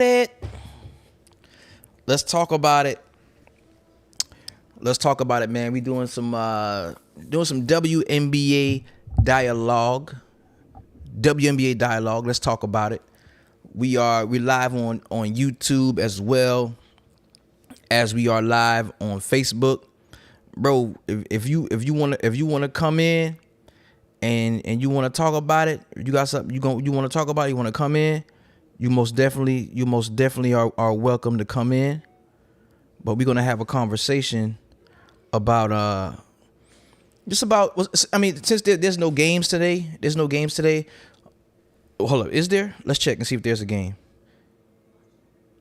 it. Let's talk about it. Let's talk about it, man. We doing some WNBA dialogue. WNBA dialogue. Let's talk about it. We live on YouTube as well as we are live on Facebook. Bro, if you wanna come in and you wanna talk about it, you got something you wanna talk about, you wanna come in, you most definitely are welcome to come in. But we're gonna have a conversation about since there's no games today. Hold up, is there? Let's check and see if there's a game.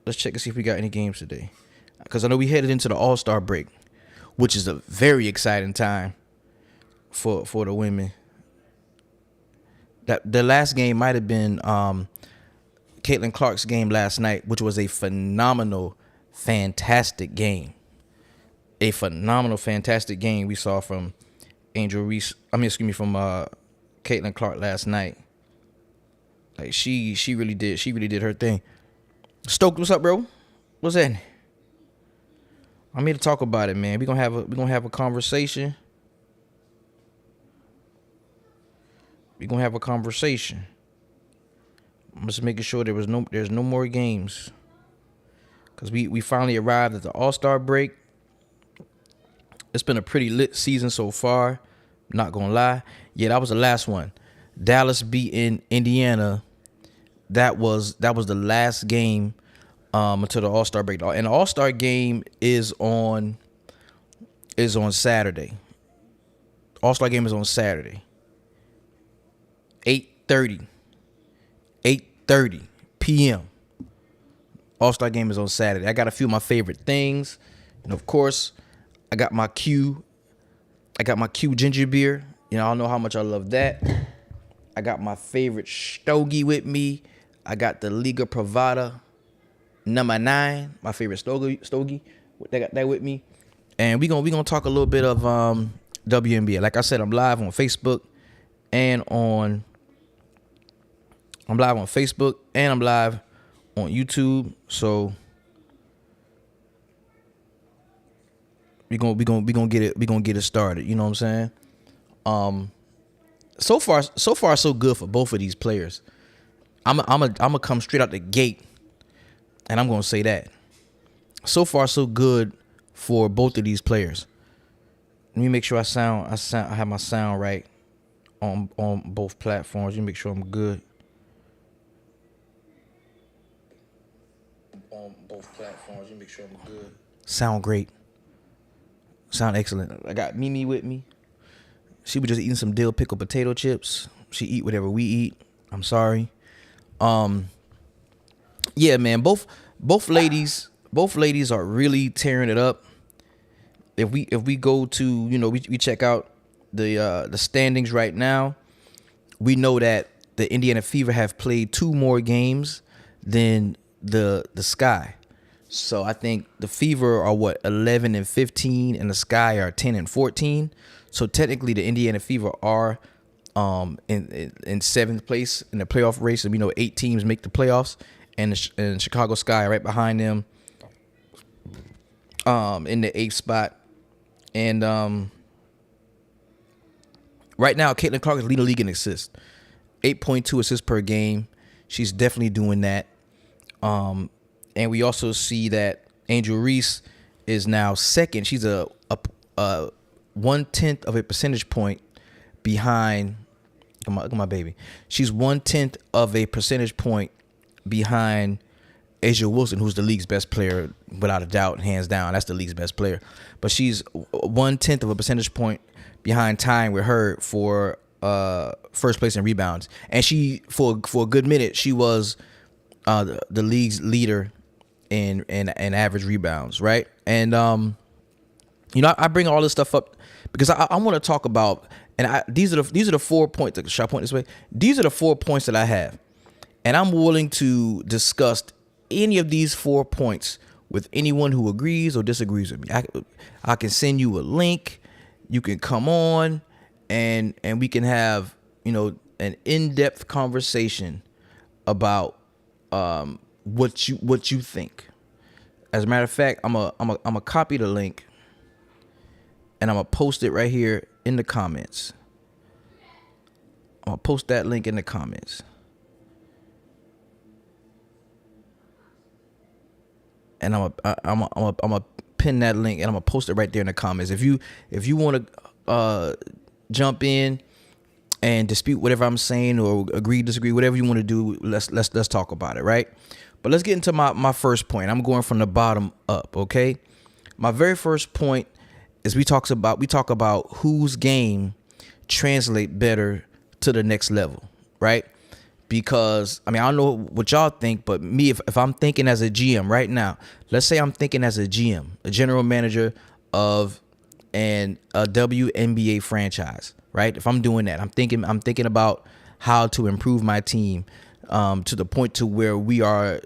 Let's check and see if we got any games today, because I know we headed into the All-Star break, which is a very exciting time for the women. That the last game might have been Caitlin Clark's game last night, which was a phenomenal, fantastic game. A phenomenal, fantastic game we saw from from Caitlin Clark last night. Like she really did her thing. Stoked, what's up, bro? What's that? I'm here to talk about it, man. We're gonna have a conversation. I'm just making sure there's no more games, because we finally arrived at the All-Star break. It's been a pretty lit season so far, not gonna lie. Yeah, that was the last one. Dallas beating Indiana. That was the last game until the All-Star break. And the All-Star game is on Saturday. All-Star game is on Saturday. 8:30 p.m. All-Star game is on Saturday. I got a few of my favorite things. And of course, I got my Q ginger beer. You know, I don't know how much I love that. I got my favorite stogie with me. I got the Liga Privada number 9, my favorite stogie. They got that with me. And we gonna talk a little bit of WNBA. Like I said, I'm live on Facebook and I'm live on YouTube. So we gonna get it started. You know what I'm saying? So far so good for both of these players. I'm gonna come straight out the gate, and I'm gonna say that so far so good for both of these players. Let me make sure I have my sound right on both platforms. Let me make sure I'm good on both platforms. Let me make sure I'm good. Sound great. Sound excellent. I got Mimi with me. She was just eating some dill pickle potato chips. She eat whatever we eat. I'm sorry. Yeah, man. Both ladies are really tearing it up. If we go to, we check out the standings right now, we know that the Indiana Fever have played 2 more games than the Sky. So I think the Fever are 11-15, and the Sky are 10-14. So technically, the Indiana Fever are in 7th place in the playoff race, and we know 8 teams make the playoffs, and the Chicago Sky right behind them, in the 8th spot. And right now, Caitlin Clark is leading the league in assists, 8.2 assists per game. She's definitely doing that. And we also see that Angel Reese is now second. She's a 1/10 of a percentage point behind. Look at my baby. She's 1/10 of a percentage point behind Asia Wilson, who's the league's best player without a doubt, hands down. That's the league's best player. But she's 1/10 of a percentage point behind, tying with her for first place in rebounds. And she, for a good minute, she was the league's leader in average rebounds, right? And I bring all this stuff up because I want to talk about, and these are the 4 points. Should I point this way? These are the 4 points that I have, and I'm willing to discuss any of these 4 points with anyone who agrees or disagrees with me. I can send you a link. You can come on, and we can have an in-depth conversation about what you think. As a matter of fact, I'm a copy the link and I'm gonna post it right here in the comments. I'm gonna post that link in the comments. And I'm gonna pin that link and I'm gonna post it right there in the comments. If you want to jump in and dispute whatever I'm saying or agree, disagree, whatever you want to do, let's talk about it, right? But let's get into my first point. I'm going from the bottom up, okay? My very first point is we talk about whose game translate better to the next level, right? Because, I mean, I don't know what y'all think, but me, if I'm thinking as a GM right now, let's say I'm thinking as a GM, a general manager of a WNBA franchise, right? If I'm doing that, I'm thinking about how to improve my team to the point to where we are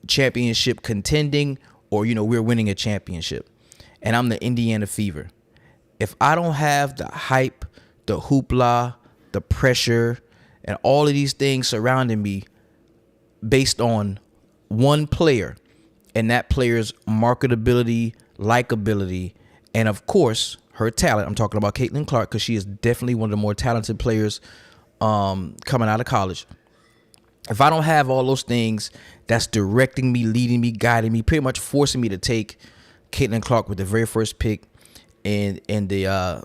championship contending or, we're winning a championship. And I'm the Indiana Fever. If I don't have the hype, the hoopla, the pressure, and all of these things surrounding me based on one player and that player's marketability, likability, and of course, her talent. I'm talking about Caitlin Clark because she is definitely one of the more talented players coming out of college. If I don't have all those things that's directing me, leading me, guiding me, pretty much forcing me to take Caitlin Clark with the very first pick in the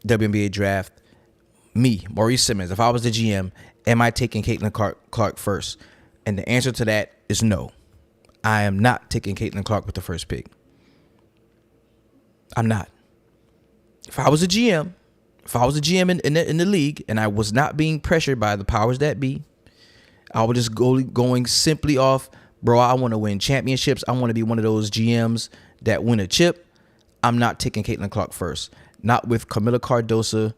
WNBA draft, me, Maurice Simmons, if I was the GM, am I taking Caitlin Clark first? And the answer to that is no. I am not taking Caitlin Clark with the first pick. I'm not. If I was a GM in the league and I was not being pressured by the powers that be, I would just going simply off, bro, I want to win championships. I want to be one of those GMs that win a chip. I'm not taking Caitlin Clark first. Not with Camila Cardoso,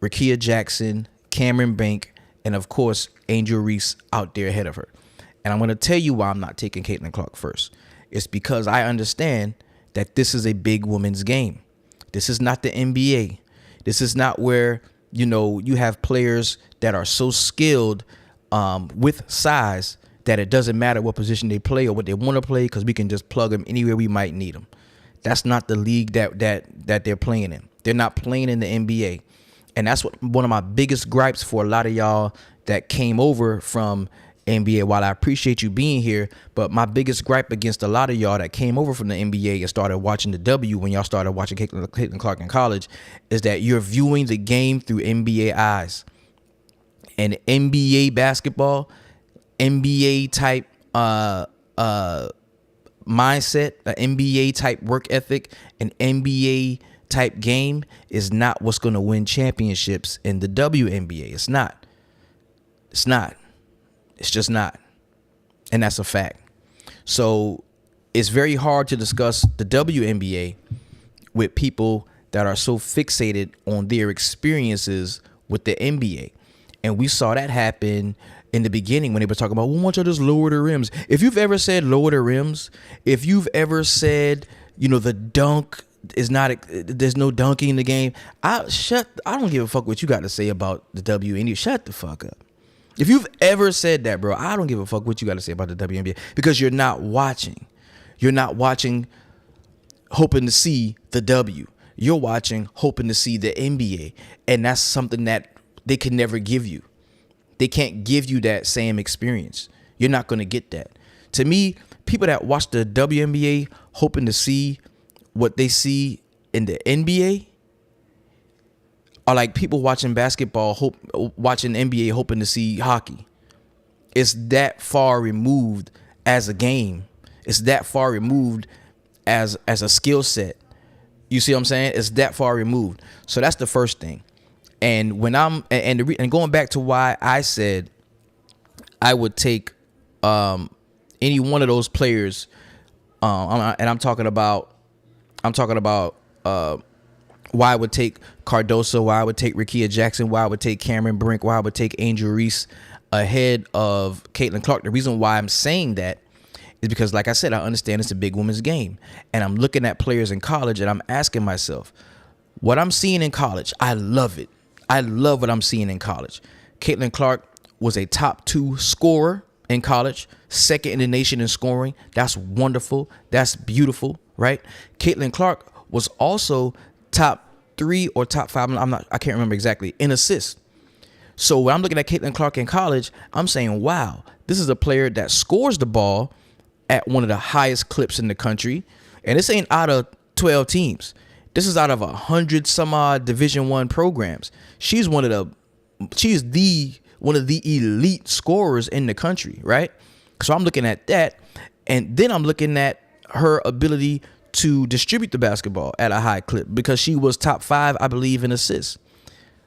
Rickea Jackson, Cameron Bank, and of course, Angel Reese out there ahead of her. And I'm going to tell you why I'm not taking Caitlin Clark first. It's because I understand that this is a big women's game. This is not the NBA. This is not where, you have players that are so skilled with size that it doesn't matter what position they play or what they want to play because we can just plug them anywhere we might need them. That's not the league that they're playing in. They're not playing in the NBA. And that's one of my biggest gripes for a lot of y'all that came over from NBA. While I appreciate you being here, but my biggest gripe against a lot of y'all that came over from the NBA and started watching the W when y'all started watching Caitlin Clark in college is that you're viewing the game through NBA eyes. And NBA basketball, NBA type mindset, an NBA type work ethic, an NBA type game is not what's going to win championships in the WNBA. It's not. It's not. It's just not. And that's a fact. So it's very hard to discuss the WNBA with people that are so fixated on their experiences with the NBA. And we saw that happen in the beginning when they were talking about, well, why don't you just lower the rims? If you've ever said lower the rims, if you've ever said, the dunk is not, there's no dunking in the game, I don't give a fuck what you got to say about the WNBA. Shut the fuck up. If you've ever said that, bro, I don't give a fuck what you got to say about the WNBA because you're not watching. You're not watching hoping to see the W. You're watching hoping to see the NBA. And that's something that they can never give you. They can't give you that same experience. You're not going to get that. To me, people that watch the WNBA hoping to see what they see in the NBA are like people watching basketball, watching NBA, hoping to see hockey. It's that far removed as a game. It's that far removed as a skill set. You see what I'm saying? It's that far removed. So that's the first thing. And when and going back to why I said I would take any one of those players, I'm talking about why I would take Cardoso, why I would take Rickea Jackson, why I would take Cameron Brink, why I would take Angel Reese ahead of Caitlin Clark. The reason why I'm saying that is because, like I said, I understand it's a big women's game. And I'm looking at players in college and I'm asking myself, what I'm seeing in college, I love it. I love what I'm seeing in college. Caitlin Clark was a top 2 scorer in college, second in the nation in scoring. That's wonderful. That's beautiful, right? Caitlin Clark was also top 3 or top 5. I can't remember exactly, in assists. So when I'm looking at Caitlin Clark in college, I'm saying, wow, this is a player that scores the ball at one of the highest clips in the country. And this ain't out of 12 teams. This is out of 100 some odd Division I programs. She is one of the elite scorers in the country, right? So I'm looking at that, and then I'm looking at her ability to distribute the basketball at a high clip, because she was top 5, I believe, in assists.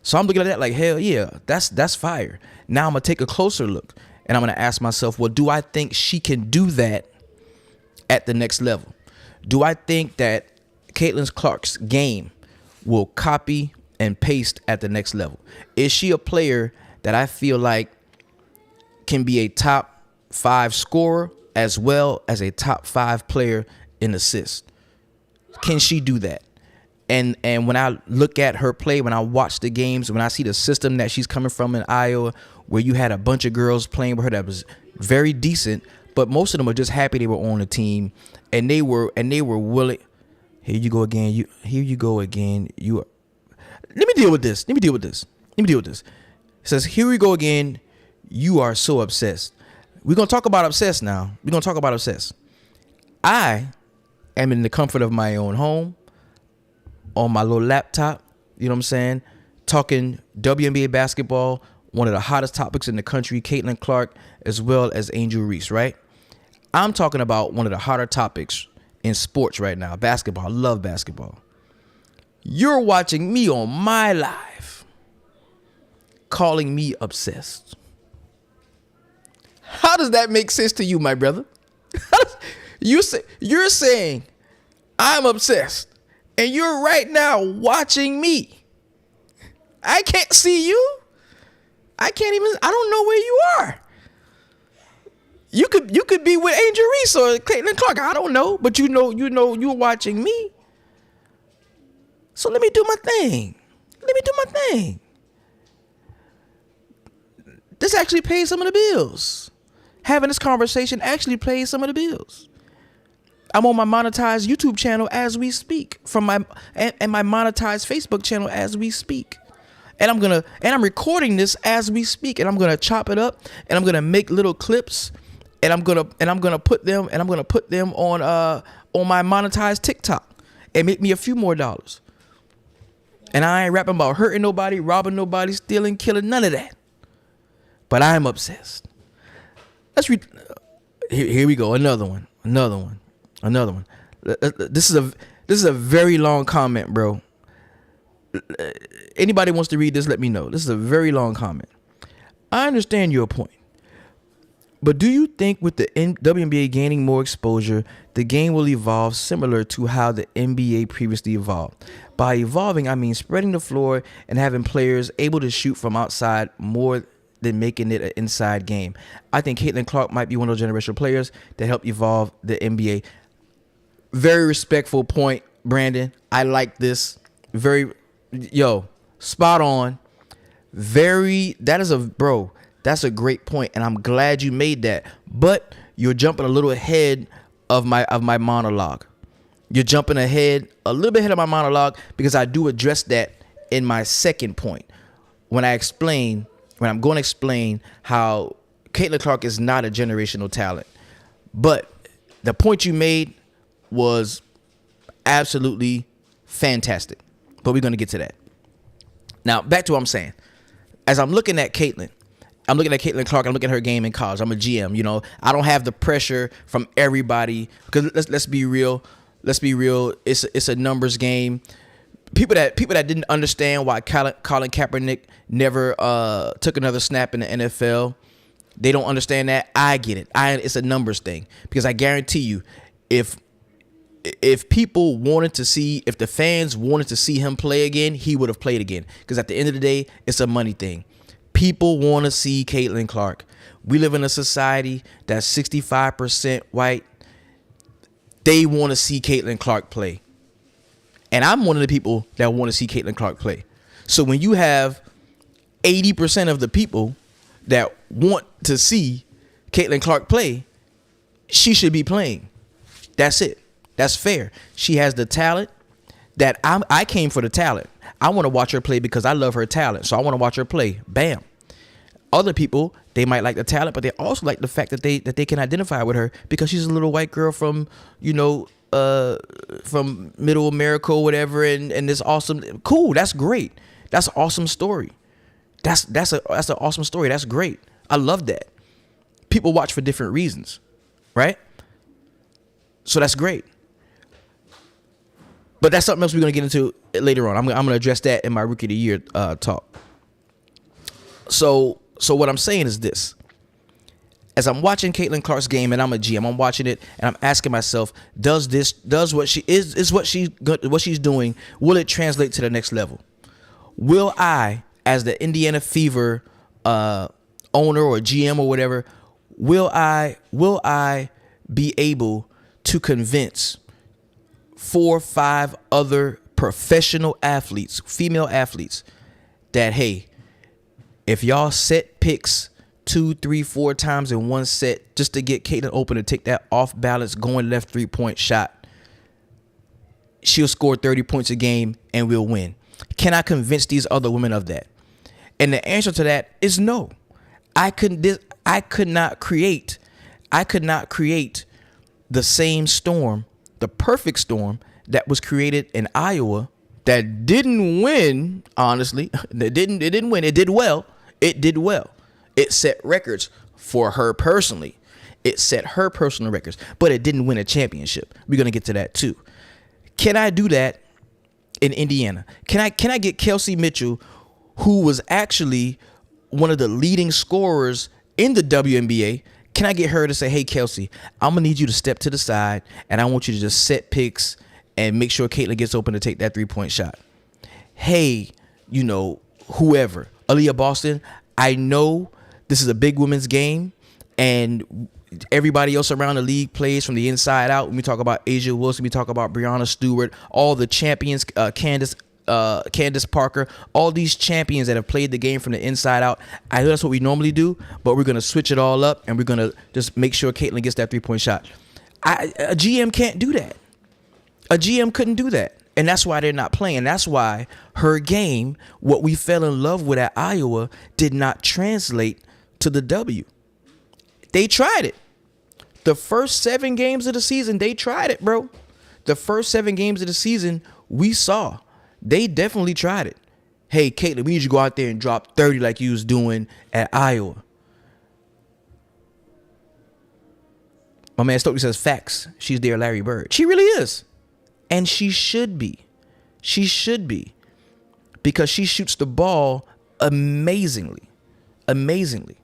So I'm looking at that like, hell yeah, that's fire. Now I'm gonna take a closer look, and I'm gonna ask myself, well, do I think she can do that at the next level? Do I think that Caitlin Clark's game will copy and paste at the next level? Is she a player that I feel like can be a top 5 scorer as well as a top 5 player in assists? Can she do that? And when I look at her play, when I watch the games, when I see the system that she's coming from in Iowa, where you had a bunch of girls playing with her that was very decent, but most of them were just happy they were on the team, and they were willing. Here you go again. Here you go again. Let me deal with this. It says, here we go again. You are so obsessed. We're going to talk about obsessed now. I am in the comfort of my own home, on my little laptop, you know what I'm saying, talking WNBA basketball, one of the hottest topics in the country, Caitlin Clark, as well as Angel Reese, right? I'm talking about one of the hotter topics in sports right now, basketball. I love basketball. You're watching me on my live, calling me obsessed. How does that make sense to you, my brother? You're saying I'm obsessed, and you're right now watching me. I can't see you. I don't know where you are. You could be with Angel Reese or Caitlin Clark. I don't know, but you know you're watching me. So let me do my thing. This actually pays some of the bills. Having this conversation actually pays some of the bills. I'm on my monetized YouTube channel as we speak, and my monetized Facebook channel as we speak. And I'm recording this as we speak, and I'm gonna chop it up, and I'm gonna make little clips, and I'm gonna put them on my monetized TikTok and make me a few more dollars. And I ain't rapping about hurting nobody, robbing nobody, stealing, killing, none of that. But I am obsessed. Let's read. Here we go. Another one. This is a very long comment, bro. Anybody wants to read this, let me know. This is a very long comment. I understand your point, but do you think with the WNBA gaining more exposure, the game will evolve similar to how the NBA previously evolved? By evolving, I mean spreading the floor and having players able to shoot from outside more than making it an inside game. I think Caitlin Clark might be one of those generational players that help evolve the NBA. Very respectful point, Brandon. I like this. Spot on. That's a great point, and I'm glad you made that. But you're jumping a little ahead of my monologue. You're jumping ahead a little bit ahead of my monologue, because I do address that in my second point when I'm going to explain how Caitlin Clark is not a generational talent. But the point you made was absolutely fantastic. But we're going to get to that. Now, back to what I'm saying. As I'm looking at Caitlin Clark, I'm looking at her game in college. I'm a GM, I don't have the pressure from everybody, because let's be real. It's a numbers game. People that didn't understand why Colin Kaepernick never took another snap in the NFL, they don't understand that. I get it. It's a numbers thing, because I guarantee you, if the fans wanted to see him play again, he would have played again. Because at the end of the day, it's a money thing. People want to see Caitlin Clark. We live in a society that's 65% white. They want to see Caitlin Clark play. And I'm one of the people that want to see Caitlin Clark play. So when you have 80% of the people that want to see Caitlin Clark play, she should be playing. That's it. That's fair. She has the talent that I came for the talent. I want to watch her play because I love her talent. So I want to watch her play. Bam. Other people, they might like the talent, but they also like the fact that they can identify with her because she's a little white girl from, from middle America or whatever, and this awesome, cool. That's great. That's an awesome story. That's an awesome story. That's great. I love that. People watch for different reasons, right? So that's great. But that's something else we're going to get into later on. I'm going to address that in my Rookie of the Year talk. So what I'm saying is this. As I'm watching Caitlin Clark's game and I'm a GM, I'm watching it and I'm asking myself, does what she's doing, will it translate to the next level? Will I, as the Indiana Fever owner or GM or whatever, will I be able to convince 4 or 5 other professional athletes, female athletes, that, hey, if y'all set picks 2, 3, 4 times in one set just to get Caitlin open to take that off balance going left 3-point shot, she'll score 30 points a game and we'll win. Can I convince these other women of that? And the answer to that is no. I could not create the same storm, the perfect storm that was created in Iowa that didn't win, honestly. It didn't win. It did well. It set records for her personally. It set her personal records, but it didn't win a championship. We're going to get to that too. Can I do that in Indiana? Can I get Kelsey Mitchell, who was actually one of the leading scorers in the WNBA? Can I get her to say, hey, Kelsey, I'm going to need you to step to the side, and I want you to just set picks and make sure Caitlin gets open to take that 3-point shot. Hey, whoever, Aaliyah Boston, I know this is a big women's game, and everybody else around the league plays from the inside out. When we talk about Asia Wilson, we talk about Breonna Stewart, all the champions, Candace Parker, all these champions that have played the game from the inside out. I know that's what we normally do, but we're going to switch it all up, and we're going to just make sure Caitlin gets that 3-point shot. A GM can't do that. A GM couldn't do that. And that's why they're not playing. That's why her game, what we fell in love with at Iowa, did not translate to the W. They tried it. The first 7 games of the season, they tried it, bro. The first 7 games of the season, we saw. They definitely tried it. Hey, Caitlin, we need you to go out there and drop 30 like you was doing at Iowa. My man Stokely says, facts. She's their Larry Bird. She really is. And she should be. She should be. Because she shoots the ball amazingly. Amazingly.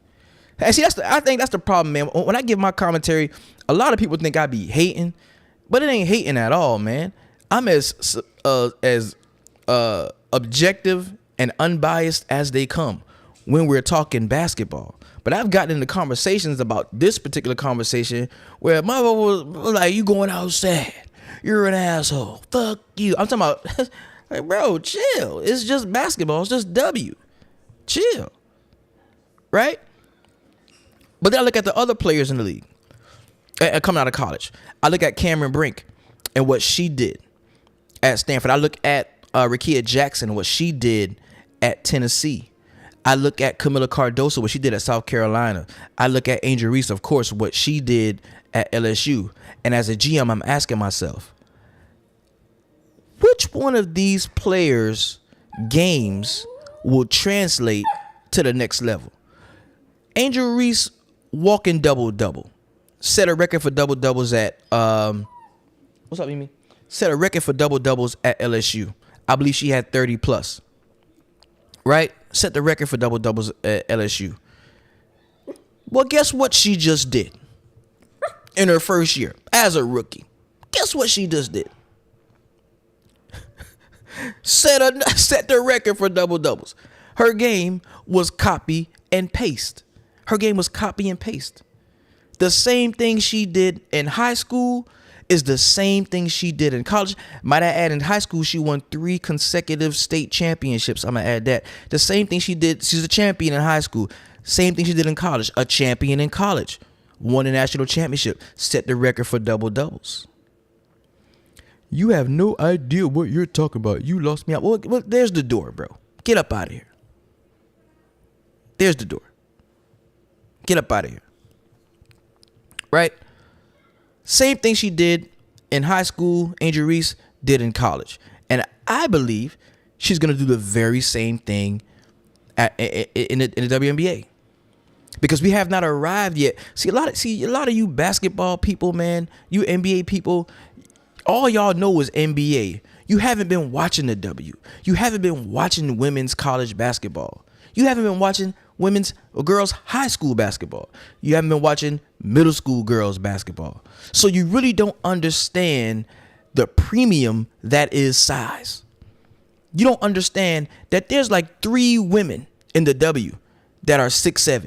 And see, I think that's the problem, man. When I give my commentary, a lot of people think I be hating. But it ain't hating at all, man. I'm as objective and unbiased as they come when we're talking basketball. But I've gotten into conversations about this particular conversation where my was like, you going outside. You're an asshole. Fuck you. I'm talking about, like, bro, chill. It's just basketball. It's just W. Chill. Right? But then I look at the other players in the league coming out of college. I look at Cameron Brink and what she did at Stanford. I look at Rakia Jackson and what she did at Tennessee. I look at Camila Cardoso, what she did at South Carolina. I look at Angel Reese, of course, what she did at LSU. And as a GM, I'm asking myself, which one of these players' games will translate to the next level? Angel Reese walking double-double. Set a record for double-doubles at, what's up, Mimi? Set a record for double-doubles at LSU. I believe she had 30 plus. Right? Set the record for double-doubles at LSU. Well, guess what she just did in her first year as a rookie? Guess what she just did? Set the record for double-doubles. Her game was copy and paste. Her game was copy and paste. The same thing she did in high school is the same thing she did in college. Might I add, in high school, she won 3 consecutive state championships. I'm going to add that. The same thing she did. She's a champion in high school. Same thing she did in college. A champion in college. won a national championship, set the record for double-doubles. You have no idea what you're talking about. You lost me out. Well, there's the door, bro. Get up out of here. There's the door. Get up out of here. Right? Same thing she did in high school, Angel Reese did in college. And I believe she's going to do the very same thing in the WNBA. Because we have not arrived yet. See, a lot of you basketball people, man, you NBA people, all y'all know is NBA. You haven't been watching the W. You haven't been watching women's college basketball. You haven't been watching women's or girls high school basketball. You haven't been watching middle school girls basketball. So you really don't understand the premium that is size. You don't understand that there's like 3 women in the W that are 6'7".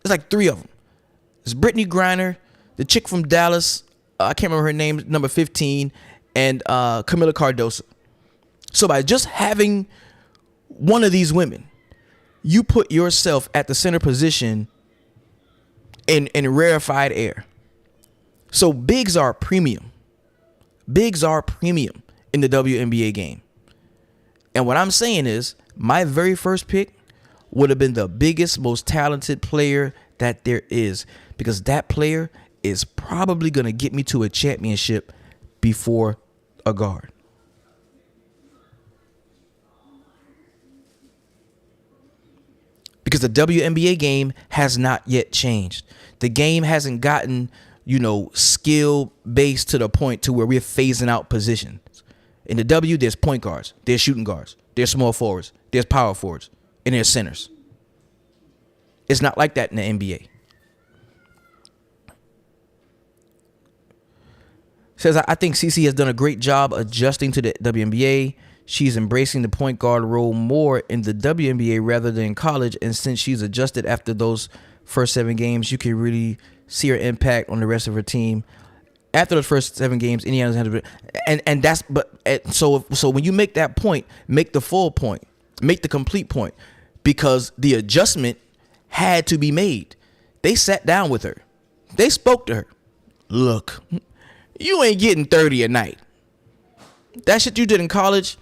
There's like 3 of them. It's Brittany Griner, the chick from Dallas, I can't remember her name, number 15, and Camila Cardoso. So by just having one of these women, you put yourself at the center position in rarefied air. So bigs are premium. Bigs are premium in the WNBA game. And what I'm saying is, my very first pick would have been the biggest, most talented player that there is, because that player is probably going to get me to a championship before a guard. Because the WNBA game has not yet changed. The game hasn't gotten, skill based to the point to where we're phasing out positions. In the W, there's point guards, there's shooting guards, there's small forwards, there's power forwards, and there's centers. It's not like that in the NBA. Says, I think CC has done a great job adjusting to the WNBA. She's embracing the point guard role more in the WNBA rather than in college. And since she's adjusted after those first 7 games, you can really see her impact on the rest of her team. After those first 7 games, Indiana's had so when you make that point, make the full point, make the complete point, because the adjustment had to be made. They sat down with her. They spoke to her. Look, you ain't getting 30 a night. That shit you did in college,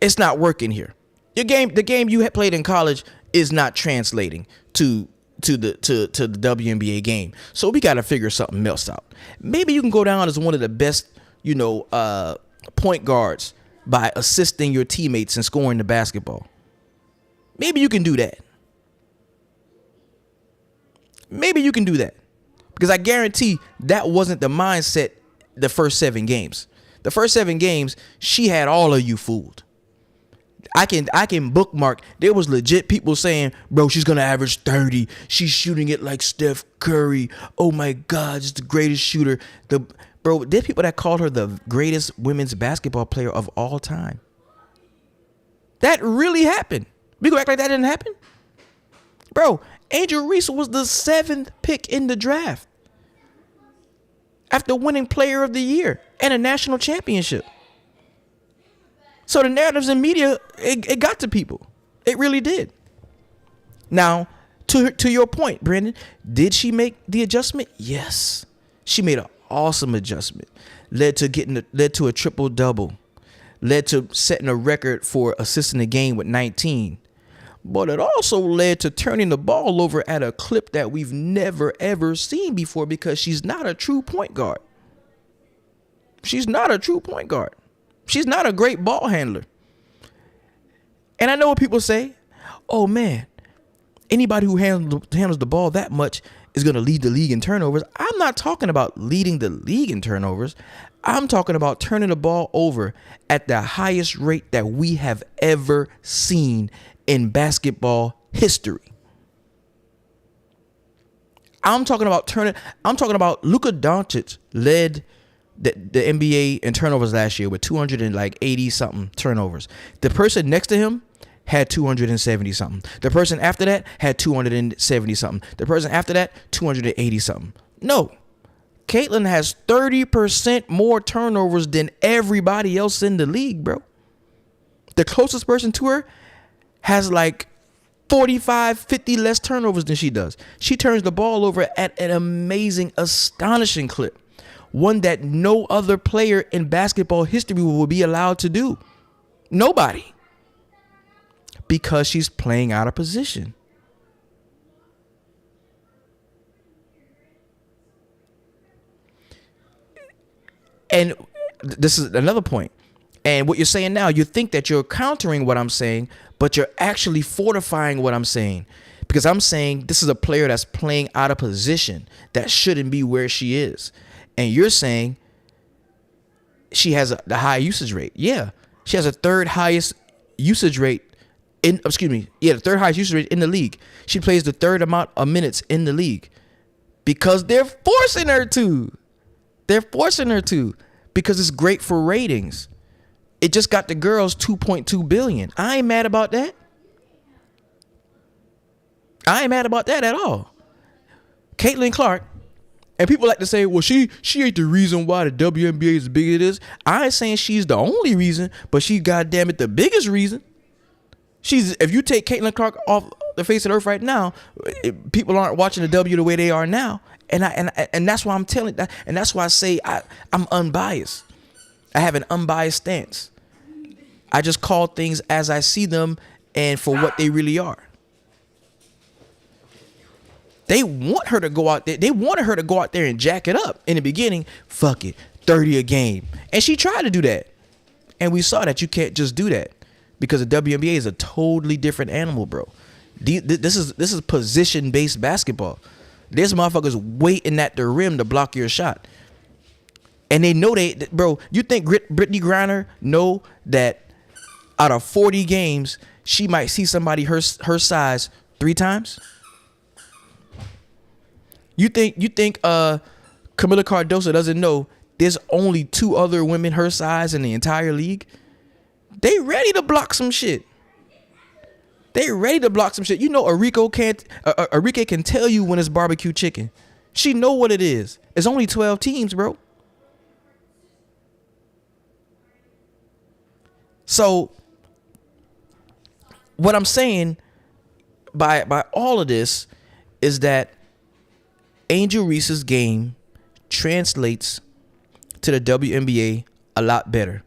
it's not working here. The game you had played in college is not translating to the WNBA game. So we got to figure something else out. Maybe you can go down as one of the best, point guards by assisting your teammates and scoring the basketball. Maybe you can do that. Maybe you can do that. Because I guarantee that wasn't the mindset the first 7 games. The first 7 games, she had all of you fooled. I can bookmark. There was legit people saying, bro, she's going to average 30. She's shooting it like Steph Curry. Oh, my God, she's the greatest shooter. Bro, there's people that called her the greatest women's basketball player of all time. That really happened. We go act like that didn't happen? Bro, Angel Reese was the 7th pick in the draft after winning Player of the Year and a national championship. So the narratives in media, it got to people. It really did. Now, to your point, Brandon, did she make the adjustment? Yes. She made an awesome adjustment. Led to a triple-double. Led to setting a record for assists in the game with 19. But it also led to turning the ball over at a clip that we've never, ever seen before, because she's not a true point guard. She's not a true point guard. She's not a great ball handler. And I know what people say. Oh, man, anybody who handles the ball that much is going to lead the league in turnovers. I'm not talking about leading the league in turnovers. I'm talking about turning the ball over at the highest rate that we have ever seen in basketball history. I'm talking about Luka Doncic led the NBA in turnovers last year with 280 something turnovers. The person next to him had 270 something. The person after that had 270 something. The person after that 280 something. No. Caitlin has 30% more turnovers than everybody else in the league, bro. The closest person to her has like 45, 50 less turnovers than she does. She turns the ball over at an amazing, astonishing clip. One that no other player in basketball history will be allowed to do. Nobody. Because she's playing out of position. And this is another point. And what you're saying now, you think that you're countering what I'm saying, but you're actually fortifying what I'm saying. Because I'm saying this is a player that's playing out of position, that shouldn't be where she is. And you're saying she has the high usage rate. Yeah, she has a third highest usage rate the third highest usage rate in the league. She plays the third amount of minutes in the league because they're forcing her to. They're forcing her to because it's great for ratings. It just got the girls 2.2 billion. I ain't mad about that. I ain't mad about that at all. Caitlin Clark, and people like to say, well, she ain't the reason why the WNBA is as big as it is. I ain't saying she's the only reason, but she goddamn it the biggest reason. If you take Caitlin Clark off the face of the earth right now, people aren't watching the W the way they are now. And that's why I'm telling that, and that's why I say I'm unbiased. I have an unbiased stance. I just call things as I see them and for what they really are. They want her to go out there. They wanted her to go out there and jack it up in the beginning. Fuck it, 30 a game, and she tried to do that, and we saw that you can't just do that because the WNBA is a totally different animal, bro. This is position based basketball. There's motherfuckers waiting at the rim to block your shot. And they know bro, you think Brittany Griner know that out of 40 games, she might see somebody her size 3 times? You think Camila Cardoso doesn't know there's only 2 other women her size in the entire league? They ready to block some shit. They ready to block some shit. You know, Arike can tell you when it's barbecue chicken. She know what it is. It's only 12 teams, bro. So what I'm saying by all of this is that Angel Reese's game translates to the WNBA a lot better.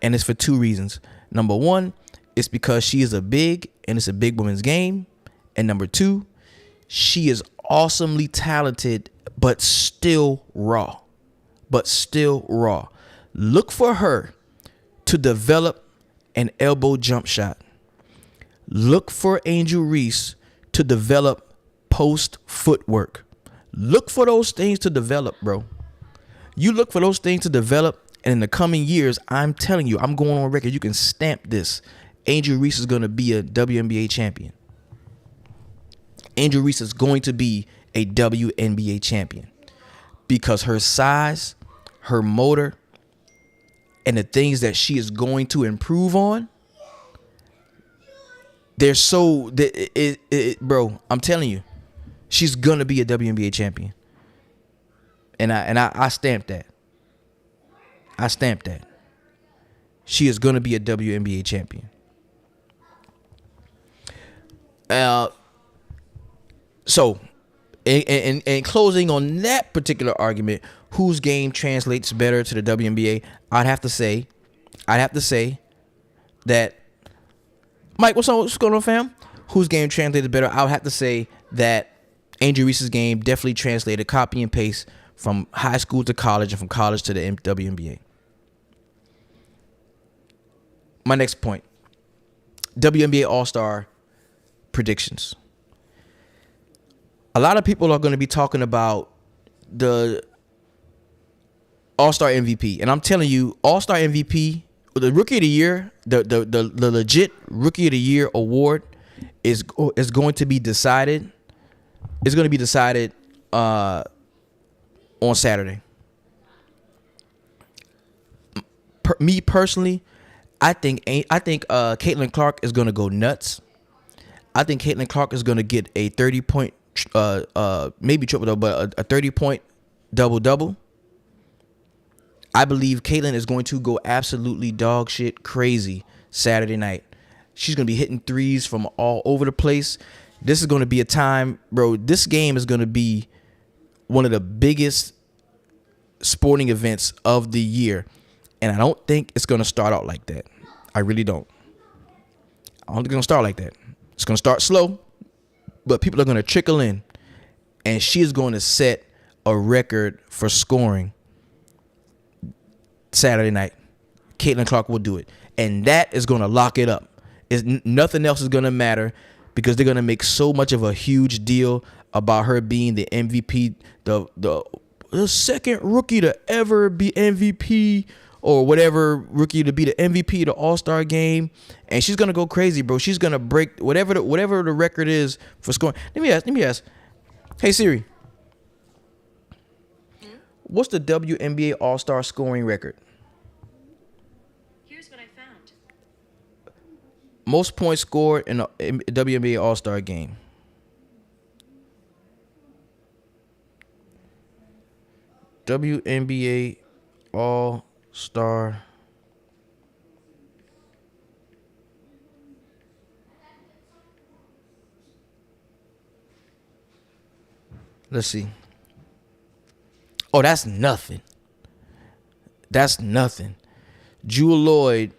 And it's for 2 reasons. Number 1, it's because she is a big and it's a big women's game. And number 2, she is awesomely talented, but still raw. Look for her to develop an elbow jump shot. Look for Angel Reese to develop post footwork. Look for those things to develop, bro. You look for those things to develop, and in the coming years, I'm telling you, I'm going on record. You can stamp this. Angel Reese is going to be a WNBA champion. Angel Reese is going to be a WNBA champion because her size, her motor, and the things that she is going to improve on, they're so, bro, I'm telling you, she's going to be a WNBA champion. And I stamped that. I stamped that. She is going to be a WNBA champion. So, in closing on that particular argument, whose game translates better to the WNBA? I'd have to say that, Mike, what's going on, fam? Whose game translated better? I would have to say that Angel Reese's game definitely translated copy and paste from high school to college and from college to the WNBA. My next point, WNBA All-Star predictions. A lot of people are going to be talking about the All-Star MVP. And I'm telling you, All-Star MVP, the Rookie of the Year, the legit Rookie of the Year award is going to be decided. It's going to be decided on Saturday. Me personally, I think Caitlin Clark is going to go nuts. I think Caitlin Clark is going to get a 30-point, maybe triple-double, but a 30-point double-double. I believe Caitlin is going to go absolutely dog shit crazy Saturday night. She's going to be hitting threes from all over the place. This is going to be a time, bro. This game is going to be one of the biggest sporting events of the year. And I don't think it's going to start out like that. I really don't. I don't think it's going to start like that. It's going to start slow, but people are going to trickle in. And she is going to set a record for scoring Saturday night. Caitlin Clark will do it. And that is going to lock it up. Nothing else is going to matter because they're going to make so much of a huge deal about her being the MVP, the second rookie to ever be MVP or whatever rookie to be the MVP of the All-Star game. And she's going to go crazy, bro. She's going to break whatever the record is for scoring. Let me ask. Hey, Siri. What's the WNBA All-Star scoring record? Here's what I found. Most points scored in a WNBA All-Star game. WNBA All-Star. Let's see. Oh, that's nothing. That's nothing. Jewel Lloyd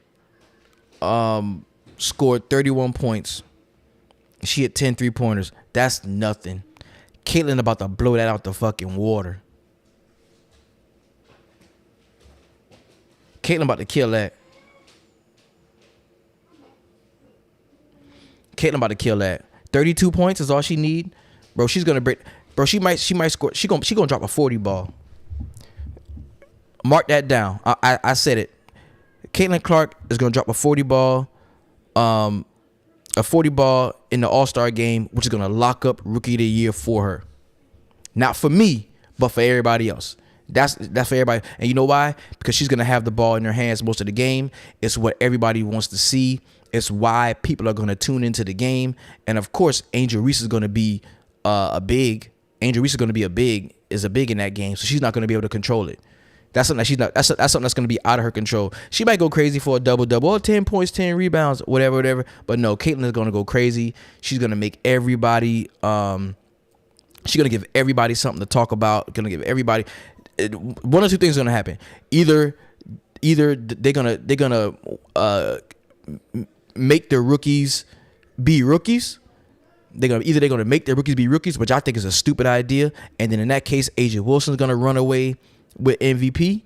scored 31 points. She hit 10 3-pointers. That's nothing. Caitlin about to blow that out the fucking water. Caitlin about to kill that. Caitlin about to kill that. 32 points is all she need. Bro, she's gonna break. Bro, she might score. She gonna drop a 40 ball. Mark that down. I said it. Caitlin Clark is gonna drop a 40 ball. A 40 ball in the All-Star game, which is gonna lock up Rookie of the Year for her. Not for me, but for everybody else. That's for everybody. And you know why? Because she's going to have the ball in her hands most of the game. It's what everybody wants to see. It's why people are going to tune into the game. And, of course, Angel Reese is going to be a big. Angel Reese is going to be a big in that game. So she's not going to be able to control it. That's something that she's not. That's something that's going to be out of her control. She might go crazy for a double-double. Oh, 10 points, 10 rebounds, whatever. But, no, Caitlin is going to go crazy. She's going to make everybody she's going to give everybody something to talk about. Going to give everybody – one or two things are gonna happen. Either they're gonna make the rookies be rookies. They're gonna make their rookies be rookies, which I think is a stupid idea. And then in that case, A'ja Wilson's gonna run away with MVP,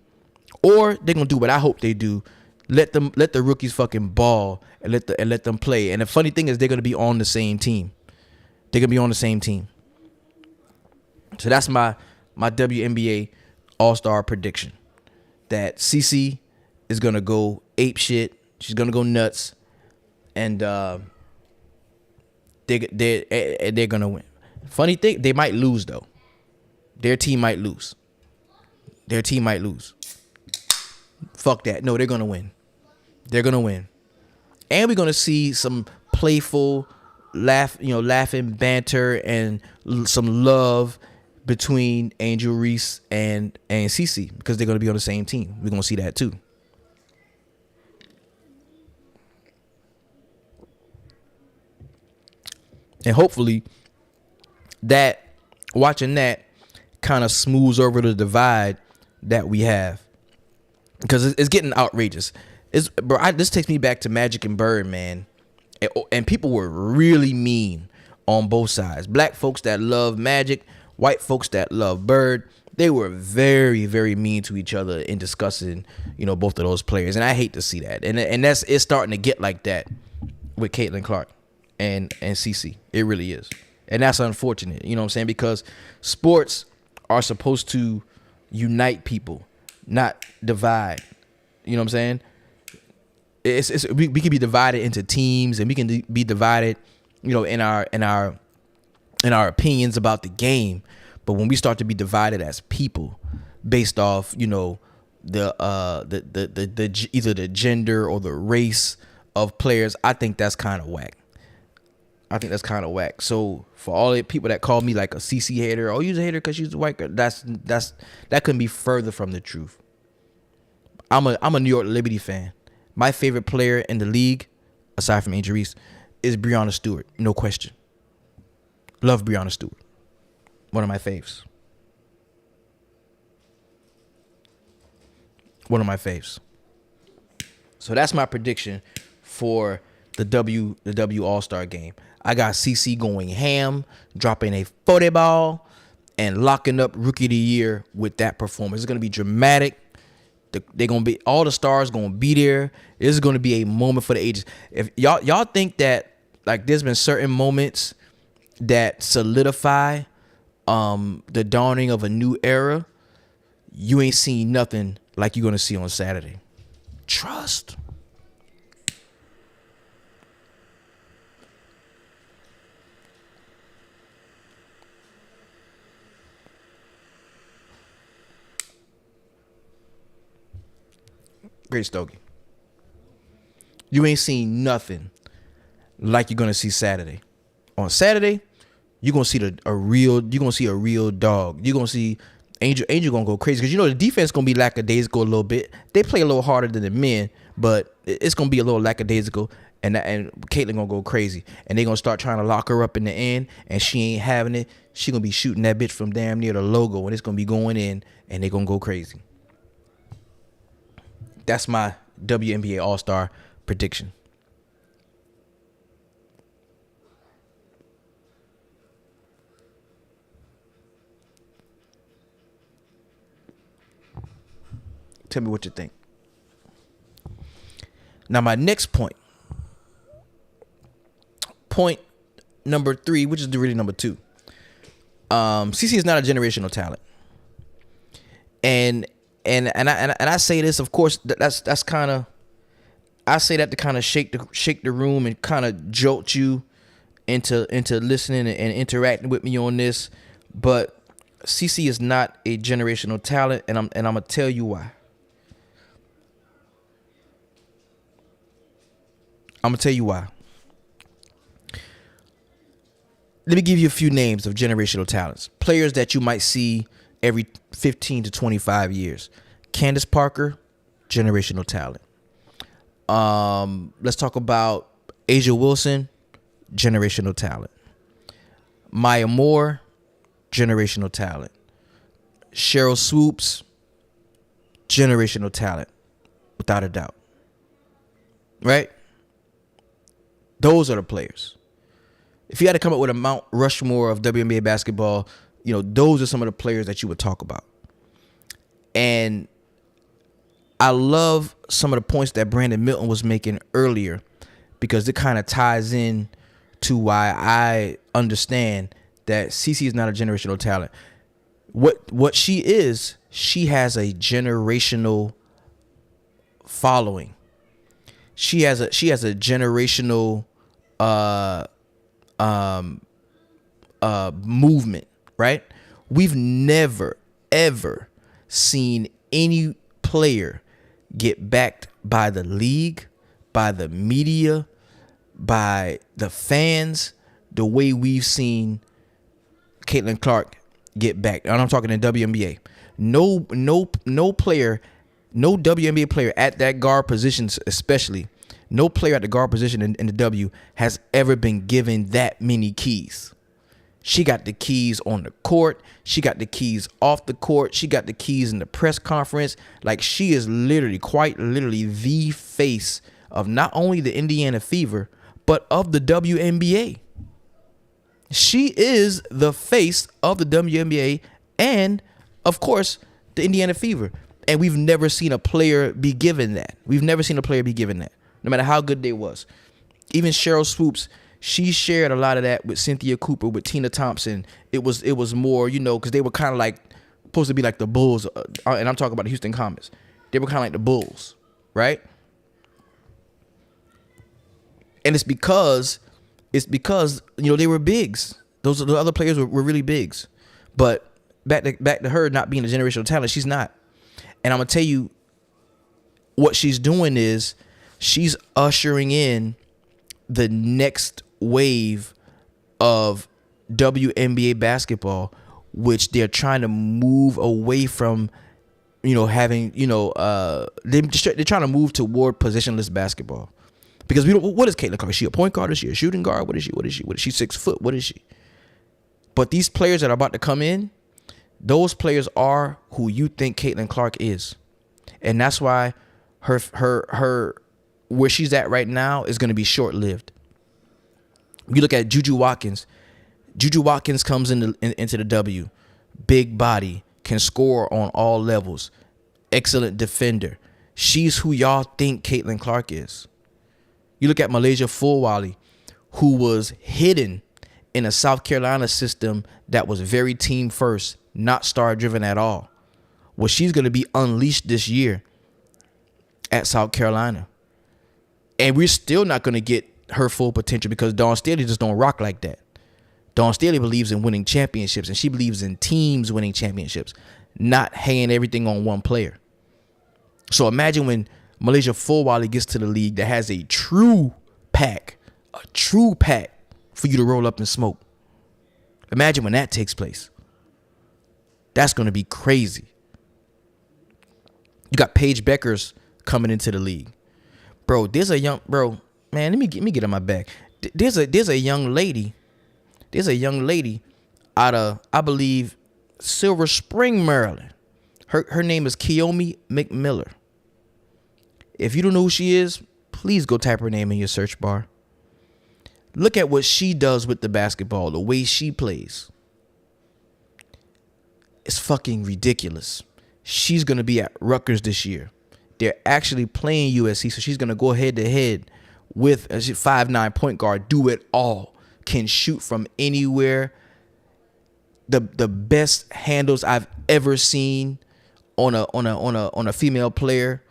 or they're gonna do what I hope they do. Let the rookies fucking ball and let them play. And the funny thing is, they're gonna be on the same team. They're gonna be on the same team. So that's my WNBA All-Star prediction that CC is gonna go ape shit. She's gonna go nuts, and they're gonna win. Funny thing, they might lose though. Their team might lose. Fuck that. No, they're gonna win. And we're gonna see some playful laughing banter and some love between Angel Reese and CeCe, because they're going to be on the same team. We're going to see that too. And hopefully watching that kind of smooths over the divide that we have, because it's getting outrageous. This takes me back to Magic and Bird, man. And people were really mean on both sides. Black folks that love Magic, white folks that love Bird, they were very, very mean to each other in discussing, both of those players. And I hate to see that. And it's starting to get like that with Caitlin Clark and CeCe. It really is. And that's unfortunate, you know what I'm saying? Because sports are supposed to unite people, not divide. You know what I'm saying? We can be divided into teams, and we can be divided, in our opinions about the game. But when we start to be divided as people based off, the either the gender or the race of players, I think that's kind of whack. So for all the people that call me like a CC hater, you're a hater because she's a white girl, that couldn't be further from the truth. I'm a New York Liberty fan. My favorite player in the league, aside from Angel Reese, is Breonna Stewart. No question. Love Breonna Stewart. One of my faves. One of my faves. So that's my prediction for the W All-Star game. I got CC going ham, dropping a 40 ball, and locking up Rookie of the Year with that performance. It's going to be dramatic. They're going to be, all the stars going to be there. This is going to be a moment for the ages. If y'all think that, like, there's been certain moments that solidify the dawning of a new era, you ain't seen nothing like you're going to see on Saturday. Trust. Great Stogie. You ain't seen nothing like you're gonna see Saturday. On Saturday, you're gonna see a real dog. You're gonna see Angel gonna go crazy because the defense gonna be lackadaisical a little bit. They play a little harder than the men, but it's gonna be a little lackadaisical. And Caitlyn gonna go crazy, and they gonna start trying to lock her up in the end, and she ain't having it. She gonna be shooting that bitch from damn near the logo, and it's gonna be going in, and they gonna go crazy. That's my WNBA All-Star prediction. Tell me what you think. Now, my next point number 3, which is really number 2. CC is not a generational talent, and I say this, of course, that's kind of, I say that to kind of shake the room and kind of jolt you into listening and interacting with me on this. But CC is not a generational talent, and I'm gonna tell you why. I'm gonna tell you why. Let me give you a few names of generational talents, players that you might see every 15 to 25 years. Candace Parker, generational talent. Let's talk about Asia Wilson, generational talent. Maya Moore, generational talent. Cheryl Swoops, generational talent, without a doubt. Right? Those are the players. If you had to come up with a Mount Rushmore of WNBA basketball, those are some of the players that you would talk about. And I love some of the points that Brandon Milton was making earlier, because it kind of ties in to why I understand that CC is not a generational talent. What she is, she has a generational following. She has a generational movement, right? We've never ever seen any player get backed by the league, by the media, by the fans, the way we've seen Caitlin Clark get backed. And I'm talking in WNBA. No player, no WNBA player at that guard position, especially, no player at the guard position in the W has ever been given that many keys. She got the keys on the court. She got the keys off the court. She got the keys in the press conference. Like, she is quite literally the face of not only the Indiana Fever, but of the WNBA. She is the face of the WNBA and, of course, the Indiana Fever. And we've never seen a player be given that. No matter how good they was. Even Cheryl Swoops, she shared a lot of that with Cynthia Cooper, with Tina Thompson. It was more, because they were kind of like supposed to be like the Bulls, and I'm talking about the Houston Comets. They were kind of like the Bulls, right? And it's because they were bigs. The other players were really bigs, but back to her not being a generational talent, she's not. And I'm gonna tell you what she's doing is she's ushering in the next wave of WNBA basketball, which they're trying to move away from, having, they're trying to move toward positionless basketball. Because we don't. What is Caitlin Clark? Is she a point guard? Is she a shooting guard? What is she? What is she? What is she? 6 foot? What is she? But these players that are about to come in, those players are who you think Caitlin Clark is, and that's why her where she's at right now is going to be short lived. You look at Juju Watkins. Juju Watkins comes into the W, big body, can score on all levels, excellent defender. She's who y'all think Caitlin Clark is. You look at Malaysia Fulwali, who was hidden in a South Carolina system that was very team first, not star driven at all. Well, she's going to be unleashed this year at South Carolina. And we're still not going to get her full potential because Dawn Staley just don't rock like that. Dawn Staley believes in winning championships, and she believes in teams winning championships, not hanging everything on one player. So imagine when Malaysia Fulwali gets to the league that has a true pack for you to roll up and smoke. Imagine when that takes place. That's going to be crazy. You got Paige Beckers coming into the league. Man, let me get in my bag. There's a young lady out of, I believe, Silver Spring, Maryland. Her name is Kiyomi McMiller. If you don't know who she is, please go type her name in your search bar. Look at what she does with the basketball, the way she plays. It's fucking ridiculous. She's going to be at Rutgers this year. They're actually playing USC, so she's going to go head to head with a 5'9" point guard, do it all, can shoot from anywhere. The best handles I've ever seen on a female player,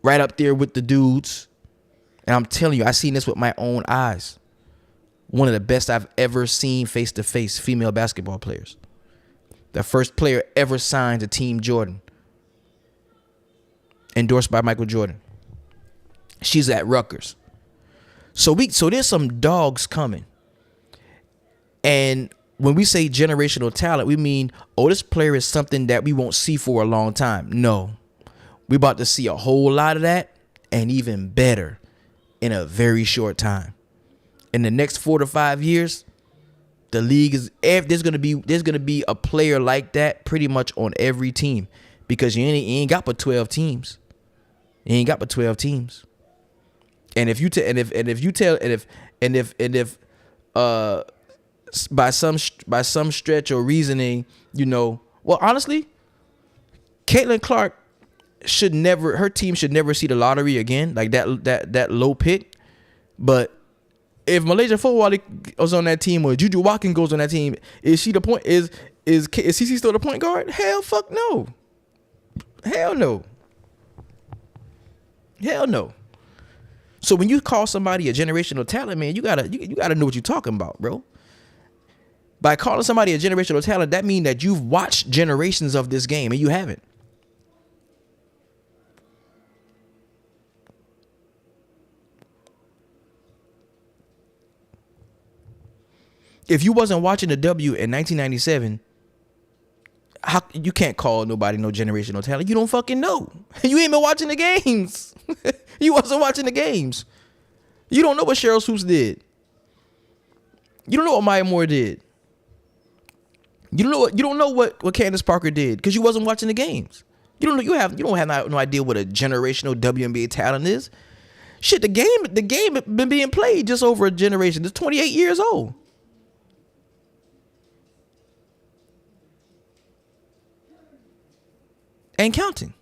right up there with the dudes. And I'm telling you, I seen this with my own eyes. One of the best I've ever seen face to face female basketball players. The first player ever signed to Team Jordan, endorsed by Michael Jordan. She's at Rutgers. So there's some dogs coming. And when we say generational talent, we mean, this player is something that we won't see for a long time. No. We're about to see a whole lot of that and even better in a very short time. In the next 4 to 5 years, the league is, there's gonna be a player like that pretty much on every team, because you ain't got but 12 teams. You ain't got but 12 teams. And if by some stretch or reasoning, honestly, Caitlin Clark her team should never see the lottery again, like that low pick. But if Malaysia Fulwali was on that team or Juju Watkins goes on that team, is she the point? Is CC still the point guard? Hell, fuck no. Hell no. Hell no. So when you call somebody a generational talent, man, you gotta know what you're talking about, bro. By calling somebody a generational talent, that means that you've watched generations of this game and you haven't. If you wasn't watching the W in 1997, you can't call nobody no generational talent. You don't fucking know. You ain't been watching the games. You wasn't watching the games. You don't know what Cheryl Swoops did. You don't know what Maya Moore did. You don't know what Candace Parker did because you wasn't watching the games. You don't have no idea what a generational WNBA talent is. Shit, the game been being played just over a generation. It's 28 years old. And counting.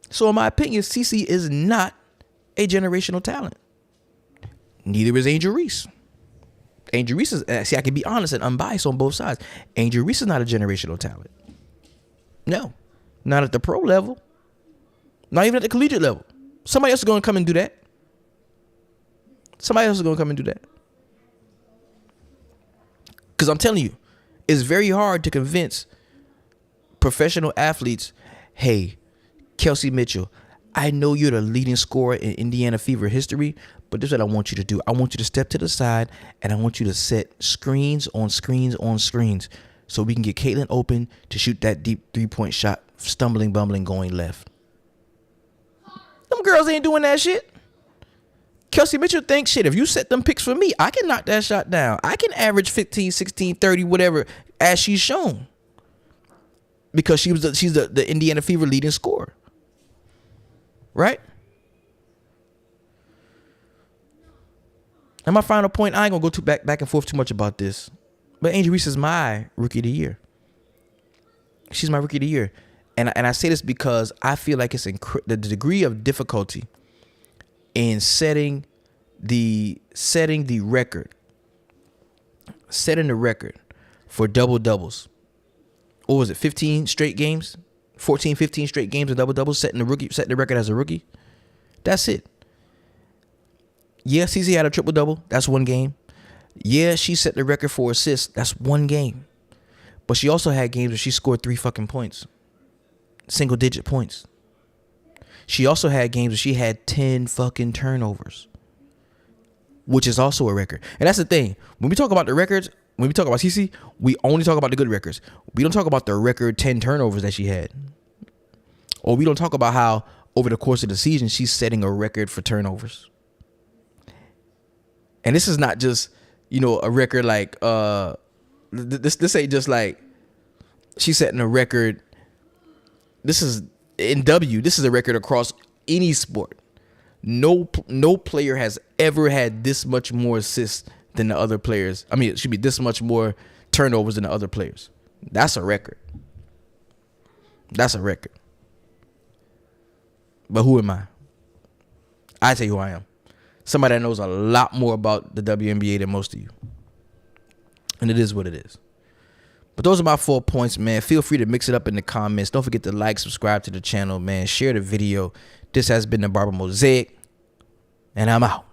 So in my opinion, CeCe is not a generational talent. Neither is Angel Reese. Angel Reese is, I can be honest and unbiased on both sides. Angel Reese is not a generational talent. No. Not at the pro level. Not even at the collegiate level. Somebody else is going to come and do that. Because I'm telling you, it's very hard to convince professional athletes, hey, Kelsey Mitchell, I know you're the leading scorer in Indiana Fever history, but this is what I want you to do. I want you to step to the side, and I want you to set screens on screens on screens so we can get Caitlin open to shoot that deep three-point shot, stumbling, bumbling, going left. Them girls ain't doing that shit. Kelsey Mitchell thinks, shit, if you set them picks for me, I can knock that shot down. I can average 15, 16, 30, whatever, as she's shown. Because she's the Indiana Fever leading scorer. Right? And my final point, I ain't gonna go too back and forth too much about this, but Angel Reese is my rookie of the year. She's my rookie of the year, and I say this because I feel like it's the degree of difficulty in setting the record for double doubles. What was it? 15 straight games, 14, 15 straight games of double doubles, setting the record as a rookie. That's it. Yeah, CC had a triple double. That's one game. Yeah, she set the record for assists. That's one game. But she also had games where she scored 3 fucking points. Single digit points. She also had games where she had 10 fucking turnovers. Which is also a record. And that's the thing. When we talk about the records, when we talk about CC, we only talk about the good records. We don't talk about the record 10 turnovers that she had. Or we don't talk about how over the course of the season she's setting a record for turnovers. And this is not just, a record like this ain't just like she's setting a record. This is in W. This is a record across any sport. No player has ever had this much more assists than the other players. I mean, it should be this much more turnovers than the other players. That's a record. That's a record. But who am I? I tell you who I am. Somebody that knows a lot more about the WNBA than most of you. And it is what it is. But those are my 4 points, man. Feel free to mix it up in the comments. Don't forget to like, subscribe to the channel, man. Share the video. This has been the Barber Mosaic. And I'm out.